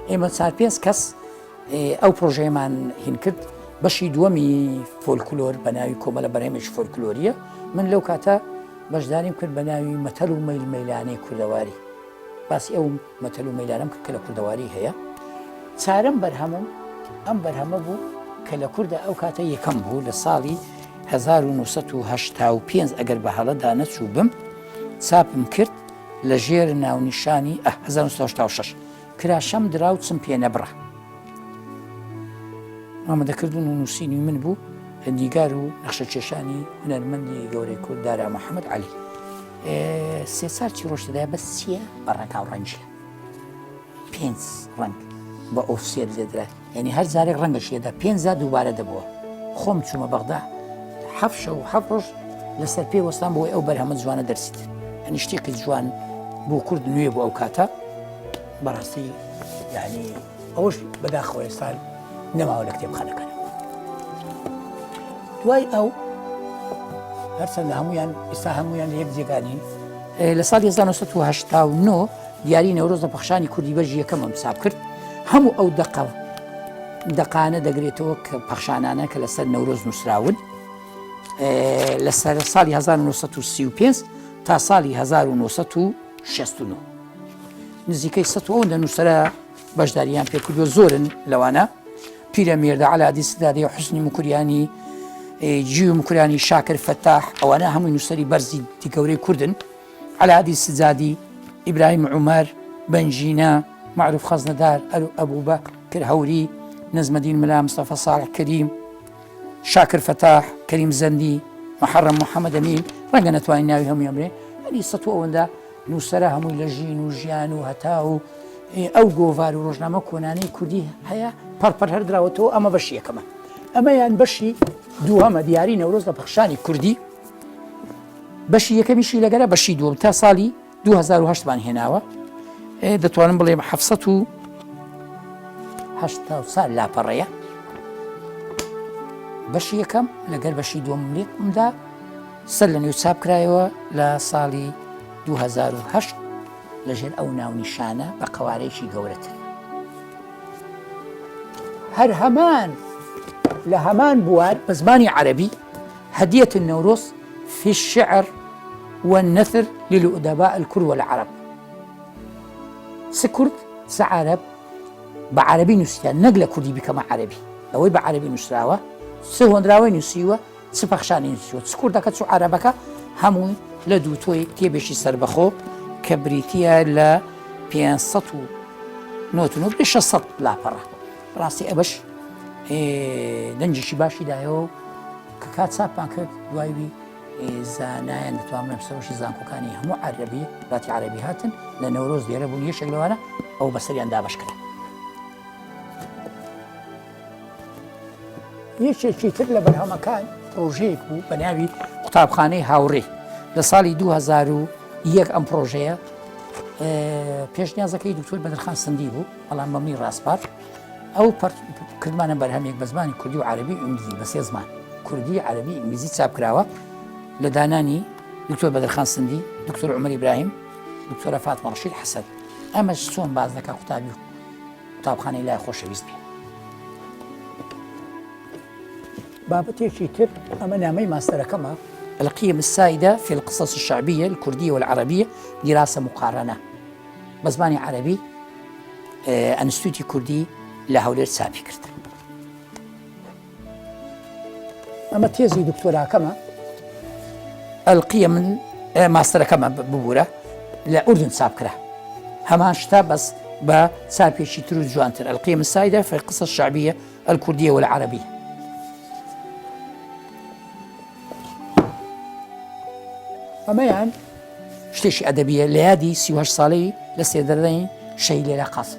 [SPEAKER 1] ئێمە 4-5 کەس ئەو پرۆژەیەمان هین کرد بەشی دووەمی فۆلکلۆر بەناوی کۆمەلە بەرهەمێکی فۆلکلۆریە من لەو کاتە بەشداریم کرد بەناوی مەتەل و مەیلانەی کوردەواری باسی ئەو مەتەل و مەیلانەم کرد کە لە کوردەواری هەیە. چارەم بەرهەمم ئەم بەرهەمە بوو کە لە کووردا ئەو کاتە یەکەم بوو لە ساڵی 1985 ئەگەر بە هەڵەدا نەچوو بم چاپم کرد لە ژێر ناونیشانی 1986 کراشەم درا و چم پێ نەبڕە ئامادەکردن و نووسینی من بوو دیگار و نەخشە کێشانی هونەرمەندی گەورەی کورد دارا محەممەد عەلی سێ سار چیرۆشتدای بە سیە بە ڕێکاو ڕەنجە 5 ڕەنگ بە ئۆفسێر لێدرا یعنی هەر جارێک ڕەنگەشێدا 5 دووبارە دەبووە خۆم چوومە بەغدا 7 شەو 7 ڕۆژ لەسەر پێ وەستان بۆی ئەو بەرهەمە جوانە دەرسیت ئەنی شتێکی جوان بۆ کورد نوێ بۆ ئەو کاتە بەڕاستی یعنی ئەوش بەداخەوە سال نەماوە لە کتێبخانەکان دوای ئەو هەرچەندە هەمویان ئێستا هەمویان لە یەک جێگانین لە ساڵی 1989 دیاری نەورۆز لە پەخشانی کوردی بەرژی یەکەمم چاپ کرد هەموو ئەو دەقانە دەگرێتەوە کە پەخشانانە کە لەسەر نەورۆز نووسراون لەسەر ساڵی 1935 تا ساڵی 1969 نزیکەی 100 نووسرە بەشداریان پێکردووە زۆرن لەوانە پیرەمێردە عەلادی سدادی و حوسنی مکوریانی جی و مکوریانی شاکر فەتاح ئەوانە هەمووی نووسری بەرزی گەورەی کوردن عەلادی سجادی ئیبراهیم عومەر بەنجینە معروف خەزنەدار ئەبوو بەکر هەوری نەزمەدین ملا مستەفە ساڵح کەریم شاکر فەتاح کەریم زەندی محەڕەم محەممەد ئەمین ڕەنگە نەتوانین ناوی هەمووی ئەمرێ ئەنی 100 ئەوەندە نووسرە هەمووی لە ژین و ژیان و هەتا و ئەو گۆڤار و ڕۆژنامە کۆنانەی کوردی هەیە پەرپەر هەردراوەتەوە ئەمە بەشی یەکەمە ئەمەیان بەشی دووهەمە دیاری نەورۆز لە پەخشانی کوردی بەشی یەکەمیشی لەگەرە بەشی دووەم تا ساڵی 2008مان هێناوە دەتوانم بڵێم 780 لاپەڕەیە بەشی یەکەم لەگەر بەشی دووەم لێکمدا سەر لە نێو چاپ کرایەوە لە ساڵی 2008 لەژێر ئەو ناونیشانە بە قەوارەیەکی گەورەتر هەر هەمان لە هەمان بوار بە زمانی عەرەبی هدية النوروز في الشعر والنثر للأدباء الكرد والعرب سكرد سعرب بعربي نسيان نقل كردي بكما عربي لو بعربي نسراوة سهون راوي نسيوة سبخشاني نسيوة سكرد كتسو عربك همون لدوتوي تيبشي سربخو كبريتيا ل 500 نوتنو بلش الصد لا برا راسي أبش دنجشي باشي دايو كات سابان كرد دوايبي زانایان دەتوانم سەرۆشی زانکۆکانی هەموو عەرەبی وڵاتی عەرەبی هاتن لە نەورۆز دیێرە بوون یەشێک لەوانە ئەو بەسەریان دابەشکرا. یەکێکی تر لە بەرهەمەکان پرۆژەیەک بوو بە ناوی قوتابخانەی هاوڕێ لە ساڵی 2001 ئەم پرۆژەیە پێشنیازەکەی دکتۆر بەدرخان سندی بوو بەڵام مەمنی ڕاستپار ئەو کردمانە بەرهەمێک بە زمانی کوردی و عەرەبی و ئینگلیزی بە سێ زمان کوردی عەرەبی ئینگلیزی چاپکراوە لە دانانی دکتۆر بەدرخان سندی دکتۆر عومەر ئیبراهیم دکتۆرە فاتمە ڕەشید حەسەن ئەمەش چۆن باز دەکا قوتابی و قوتابخانەی لای خۆشەویست بێ. بابەتێکی تر ئەمە نامەی ماستەرەکەمە القيم السائدة في القصص الشعبية الكردية والعربية دراسة مقارنة بزماني عربي انستوتي كردي لهولير سابي كرت أما تيزي دكتورة كما القيم ماستر كما ببورة لأردن سابكرة همان شتا بس بسابي شترو جوانتر القيم السائدة في القصص الشعبية الكردية والعربية أما يعني شتيشي أدبية لهادي 38 صالي لسيدرين شي ليلة قاسم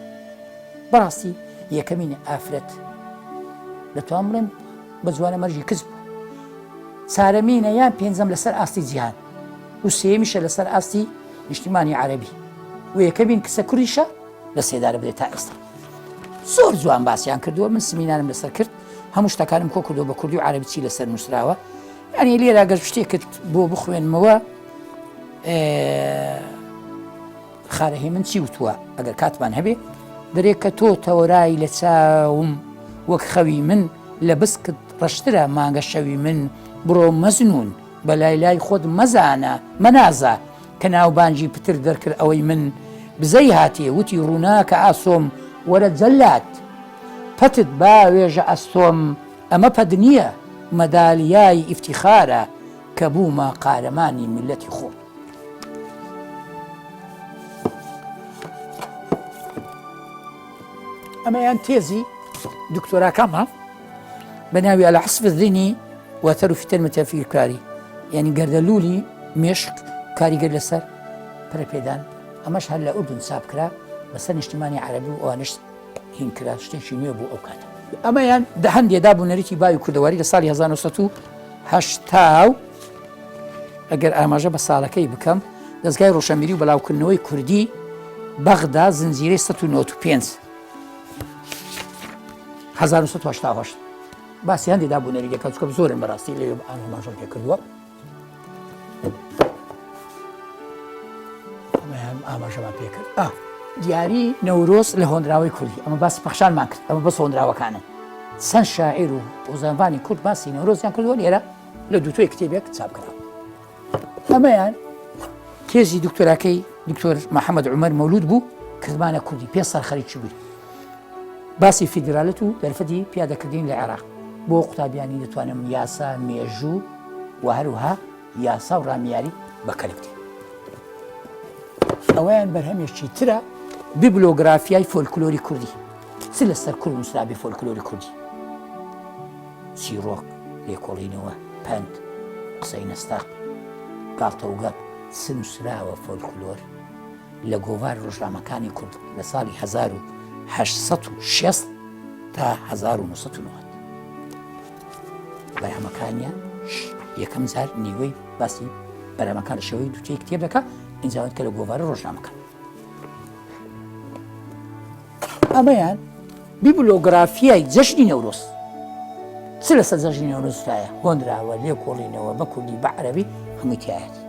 [SPEAKER 1] براسي هي كمين آفرت دەتوان بڵێن بە جوانە مەرجی کەس بوو. چارەمینە یان پێنجەم لەسەر ئاستی جیهان و سێمیشە لەسەر ئاستی نیشتیمانی عەرەبی و یەکەمین کچە کوڕیشە لە سێدارە بدێت تا ئێستا. زۆر جوان باسییان کردووە، من سمینارم لەسەر کرد، هەموو شتەکانم کۆ کردەوە بە کوردی و عەرەبی چی لەسەر نووسراوە. یعنی لێرا گەر شتێکت بۆ بخوێنمەوە خارەهی من چی وتووە ئەگەر کاتمان هەبێ دەرێت کە تۆ تەوەرای لە چاوم وەک خەوی من لە بسکت ڕەشترە مانگە شەوی من بڕۆ مەزنون بە لای لای خۆت مەزانە مەنازە کە ناوبانجی پتر دەرکرد ئەوەی من بزەی هاتێ وتی ڕووناکە ئاسۆم وەرە جەلات پەتت با وێژە ئەستۆم ئەمە پەد نییە مەدالیای ئیفتیخارە کە بوومە قارەمانی میلەتی خۆم. ئەمەیان تێزی دکتۆراکەمە بە ناوی العصف الذهني وأثره في تنمية الفكري، يعني گەردەلوولی مێشک کاریگەر لەسەر پەرەپێدان. ئەمەش هەر لە ئوردون چاپ کرا بەسەر نیشتیمانی عەرەبی و ئەوانش هین کرا، شتێکی نوێ بوو ئەو کاتە. ئەمەیان دەهەندێدا بوونەریتی باوی کوردەواری لە ساڵی 1970 ئەگەر ئاماژە بە ساڵەکەی بکەم دەستگای ڕۆشنبیری و بەڵاوکردنەوەی کوردی بەغدا زنجیرەی 1995 1970 باسی هەندێکدا بوونەریەکە چکە زۆرن بەڕاستی لێ ئاماژەم پێ کردووە. ئاماژەمان پێ کرد دیاری نەورۆز لە هۆنراوەی کوردی، ئەمە باسی پەخشانمان کرد، ئەمە بەس هۆنراوەکانن. چەند شاعیر و وزانبانی کورد باسی نەورۆزیان کردووە لێرە لە دووتۆی کتێبێک چاپ کرا. ئەمەیان تێزی دکتۆراکەی دکتۆر محەممەد عومەر مەولود بوو، کردمانە کوردی پێ سەرخەریکی بووی، باسی فیدرالەت و دەرفەتی پیادەکردین لە عێراق بۆ قوتابیانی دەتوانم یاسا مێژوو و هەروها یاسا و ڕامیاری بەکەلبتی. ئەویان بەرهەمێکی ترە بیبلۆگرافیای فۆلکلۆری کوردی، چ لەسەر کورد نووسرابی فۆلکلۆری کوردی، چیرۆک، لێکۆڵینەوە، پەند، قسەی نەستاق، گاڵتەوگەڵ، چ نووسراوە فۆلکلۆر لە گۆڤار ڕۆژنامەکانی کورد لە ساڵی 1860 تا 1990 بەرهەمەکانیان یەکەم جار نیوەی باسی بەرهەمەکان لە شێوەی دووتەی کتێب دەکات ئینجاوت کە لە گۆڤارە ڕۆژنامەکان. ئەمەیان بیبلۆگرافیای جەژنی نەورۆز، چ لەسەر جەژنی نەورۆزتایە هۆنراوە لێکۆڵینەوە بە کوردی بە عەرەبی هەمووی تایەتی.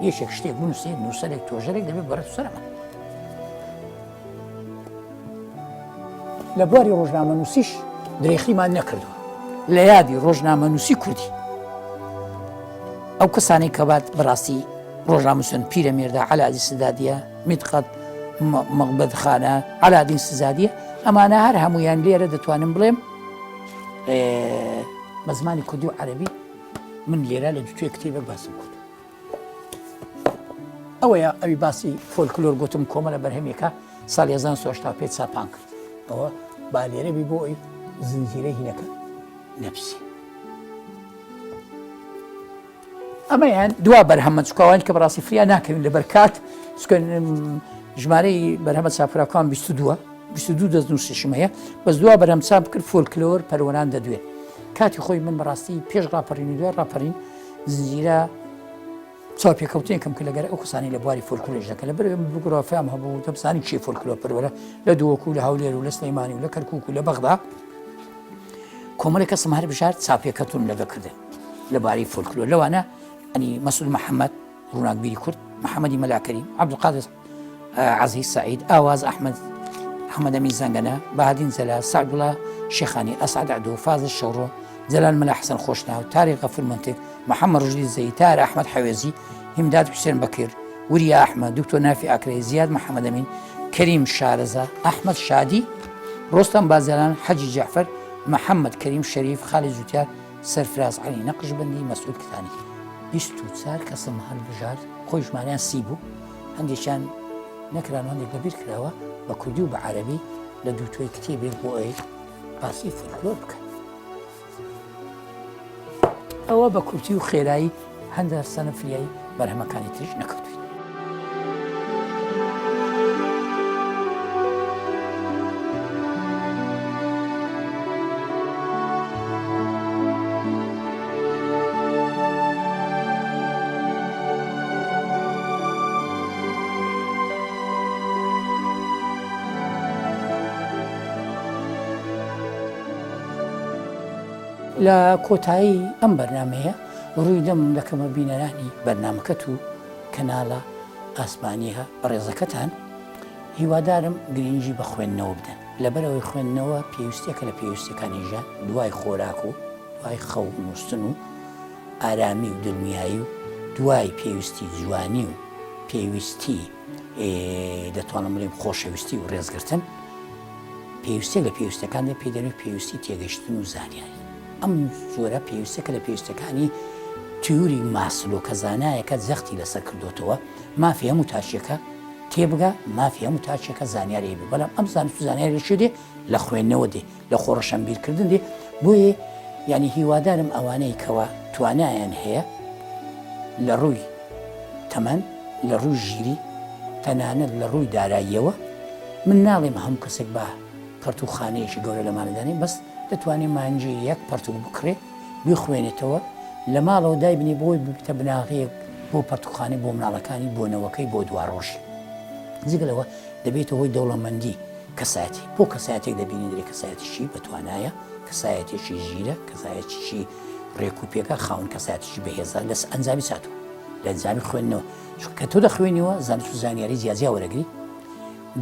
[SPEAKER 1] یەکێک شتێک بنووسێ نووسەرێک تۆژەرێک دەبێت بەرەت سەرەمە. لە بواری ڕۆژنامە نووسیش درێخیمان نەکردووە لە یادی ڕۆژنامە نووسی کوردی. ئەو کەسانی کە بات بەڕاستی ڕۆژنامەنووسن پیرەمێردا عەلادی سزادیە، میدقەت مەغبەدخانە، عەلادین سزادیە، ئەمانە هەر هەمویان لێرە دەتوانم بڵێم بە زمانی کوردی و عەرەبی من لێرە لە دووتێ کتێبێک باسم کرد. ئەوەیە ئەوی باسی فۆلکلۆر گوتم کۆمەڵە بەرهەمێکە ساڵی 1970 چاپان کرد. ئەوە با لێرەبی بۆ ئەوی زنجیرەی هینەکە نەپسی. ئەمەیان دوا بەرهەمە چکاوانی کە بەڕاستی فریا ناکەوین لەبەر کات ژمارەی بەرهەمە چاپراکان 22 دەستنووسیشم هەیە، بەس دوا بەرهەم چاپ کرد فۆلکلۆر پەروەران دەدوێت. کاتی خۆی من بەڕاستی پێش ڕاپەڕینی دوای ڕاپەڕین زنجیرە چاپێکەوتێکم کە لەگەر ئەو کەسانی لە بواری فۆلکلۆرێژ دەکە لە بەرێ بگۆرافیام هەبوو دەبزانی چی فۆلکلۆر پەروەرە لە دووەکو لە هەولێر و لە سلەیمانی و لە کەرکووک و لە بەغدا کۆمەڵی کەسم هەر بژار چاپێکەتون لەگەکردن لەبارەی فۆلکلۆر. لەوانە ئەنی مەسعود محەممەد ڕووناکبیری کورد، محەممەدی مەلاکەریم، عەبدولقادر عەزیز سەعید، ئاواز ئەحمەد ئەمین زەنگەنە، بەهادین جەلال، سەعدوڵا شێخانی، ئەسعەد عەدو، فازل شەوڕۆ، جەلال مەلا حەسەن خۆشناو، تاریق غەفور منتق، محەممەد ڕژدی زەیتار، ئەحمەد حەوێزی، هیمداد حوسێن بەکر، وریا ئەحمەد، دکتۆر نافی ئاکرێ، زیاد محەممەد ئەمین، کەریم شارەزە، ئەحمەد شادی، ڕۆستەم بازرگان، حەجی جەعفەر، محەممەد کەریم شەریف، خاڵید جوتیار، سەرفراز عەلی نەقشبەندی، مەسعود کتانی. 24 کەسم هەڵبژار، خۆی ژمارەیان 30 بوو، هەندێکیان نەکران هەندێک لەبیر کراوە بە کوردی و بە عەرەبی لە دووتۆی کتێبێک بۆ ئەوەی باسی فۆلکلۆر بکەن. ئەوە بە کورتی و خێرایی هەندێک سەنەفریایی بەرهەمەکانی تریش نەکردووی. لە کۆتایی ئەم بەرنمەیە ڕووی دەم دەکەمە بینەرانی بەرنمەکەت و کەناڵە ئاسمانیە ڕێزەکەتان هیوادارم گرنگی بە خوێندنەوە بدەن لەبەرەوەی خوێندنەوە پێویستێکە لە پێویستەکانی ژیان دوای خۆراک و دوای خەو نووسن و ئارامی و دڵنیایی و دوای پێویستی جوانی و پێویستی دەتوانم بڵێم خۆشەویستی و ڕێزگرتن پێویستێک لە پێویستەکاندا پێدەنوێت پێویستی تێگەشتن و زانیاری ئەم زۆرە پێویستەکە لە پێویستەکانی تیوری ماسلۆ کە زانایەکە جەختی لەسەر کردوتەوە مافی هەموو تاچێکە تێبگە مافی هەموو تاچێکە زانیاری بێ بەڵام ئەم زانست و زانیاری شێ دێ لە خوێندنەوە دێ لە خۆڕەشەمبیرکردن دێ بۆیە ینی هیوادارم ئەوانەی کەوا توانایان هەیە لە ڕووی تەمەەن لە ڕووی ژیری تەنانەت لە ڕووی داراییەوە من ناڵێم هەموو کەسێک بە پەرتوخانەیەکی گەورە لەمانەدانێ بەس دەتوانێت مانجی یەک پەرتوک بکرێ بخوێنێتەوە لە ماڵەوە دایبنی بۆی ببتە بناغەیەک بۆ پەرتوخانەی بۆ مناڵەکانی بۆنەوەکەی بۆ دوڕۆژی جگەلەوە دەبێتە هۆی دەوڵەمەندی کەسایەتی بۆ کەسایەتێک دەبینی درێ کەسایەتیشی بەتوانایە کەسایەتێکی ژیرە کەسایەتیشی ڕێک و پێکە خاون کەسایەتیشی بەهێزار لەس ئەنجامی ساتوە لە ئەنجامی خوێندنەوە کە تۆ دەخوێنیەوە زانست و زانیاری جیازیا وەرەگری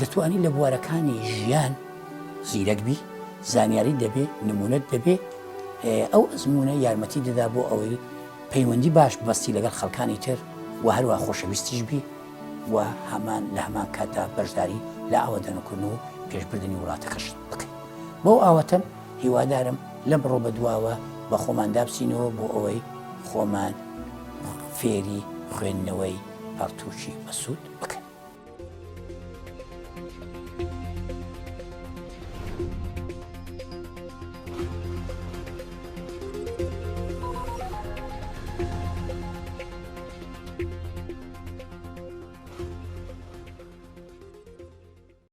[SPEAKER 1] دەتوانی لە بوارەکانی ژیان زیرەک بی زانیاری دەبێ نمونەت دەبێ ئەو ئەزمونە یارمەتی دەدا بۆ ئەوەی پەیوەندی باش بەستی لەگەڵ خەڵکانی تر و هەروە خۆشەویستیش بی و هەمان لە هەمان کاتا بەشداری لە ئەوە دەنکردن و پێشبردننی وڵاتەکەش بکەین بۆ ئاوەتەم هیوادارم لەم ڕۆ بە دواوە بە خۆمان دابسینەوە بۆ ئەوەی خۆمان فێری خوێندنەوەی پارتوشی بەسوود بکەین.